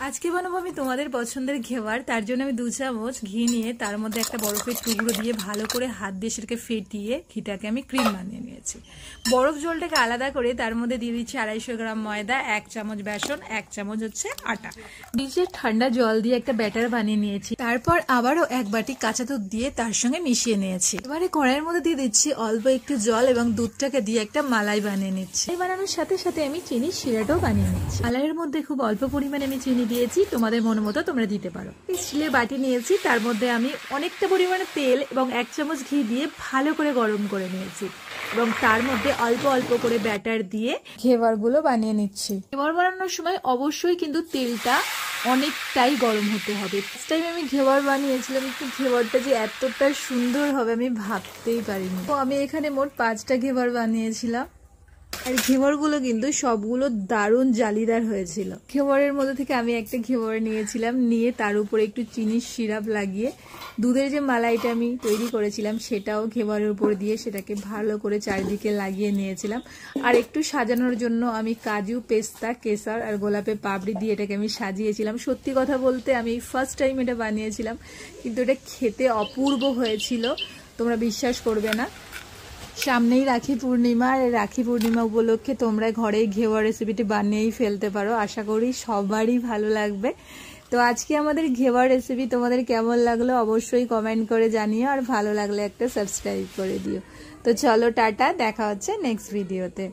আজকে বানাবো আমি তোমাদের পছন্দের ঘেবার। তার জন্য আমি 2 চামচ ঘি নিয়ে তার মধ্যে একটা বরফের টুকরো দিয়ে ভালো করে হাত দিয়ে সেটাকে ফেটিয়ে ঘিটাকে আমি ক্রিম বানিয়ে নিয়েছি। বরফ জলটাকে আলাদা করে তার মধ্যে দিয়ে দিচ্ছি 250 গ্রাম ময়দা, 1 চামচ বেসন, 1 চামচ হচ্ছে আটা। নিজের ঠান্ডা জল দিয়ে একটা ব্যাটার বানিয়ে নিয়েছি। তারপর আবারও 1 বাটি কাঁচা দুধ দিয়ে তার সঙ্গে মিশিয়ে নিয়েছি। এবারে কড়াইয়ের মধ্যে দিয়ে দিচ্ছি অল্প একটু জল এবং দুধটাকে দিয়ে একটা মালাই বানিয়ে নিচ্ছি। এই বানানোর সাথে সাথে আমি চিনি শিরাটাও বানিয়ে নিচ্ছি। মালাইয়ের মধ্যে খুব অল্প পরিমাণে আমি চিনি দিয়েছি, তোমাদের মন মতো তোমরা দিতে পারো। স্টিলের বাটি নিয়েছি, তার মধ্যে আমি অনেকটা পরিমাণে তেল এবং 1 চামচ ঘি দিয়ে ভালো করে গরম করে নিয়েছি এবং তার মধ্যে অল্প অল্প করে ব্যাটার দিয়ে ঘেবারগুলো বানিয়ে নিচ্ছি। ঘেবার বানানোর সময় অবশ্যই কিন্তু তেলটা অনেকটাই গরম হতে হবে। ফার্স্ট টাইম আমি ঘেবার বানিয়েছিলাম, কিন্তু ঘেবারটা যে এতটা সুন্দর হবে আমি ভাবতেই পারিনি। তো আমি এখানে মোট 5টা ঘেবার বানিয়েছিলাম আর ঘেবরগুলো কিন্তু সবগুলো দারুণ জালিদার হয়েছিল। ঘেবরের মধ্যে থেকে আমি একটা ঘেবর নিয়েছিলাম, নিয়ে তার উপরে একটু চিনির সিরাপ লাগিয়ে দুধের যে মালাইটা আমি তৈরি করেছিলাম সেটাও ঘেবরের উপর দিয়ে সেটাকে ভালো করে চারিদিকে লাগিয়ে নিয়েছিলাম। আর একটু সাজানোর জন্য আমি কাজু, পেস্তা, কেশর আর গোলাপের পাপড়ি দিয়ে এটাকে আমি সাজিয়েছিলাম। সত্যি কথা বলতে আমি ফার্স্ট টাইম এটা বানিয়েছিলাম, কিন্তু এটা খেতে অপূর্ব হয়েছিল, তোমরা বিশ্বাস করবে না। সামনেই রাখি পূর্ণিমা, আর রাখি পূর্ণিমা উপলক্ষে তোমরা ঘরে ঘেওয়ার রেসিপিটি বানিয়েই ফেলতে পারো। আশা করি সবারই ভালো লাগবে। তো আজকে আমাদের ঘেওয়ার রেসিপি তোমাদের কেমন লাগলো অবশ্যই কমেন্ট করে জানিও, আর ভালো লাগলে একটা সাবস্ক্রাইব করে দিও। তো চলো টাটা, দেখা হচ্ছে নেক্সট ভিডিওতে।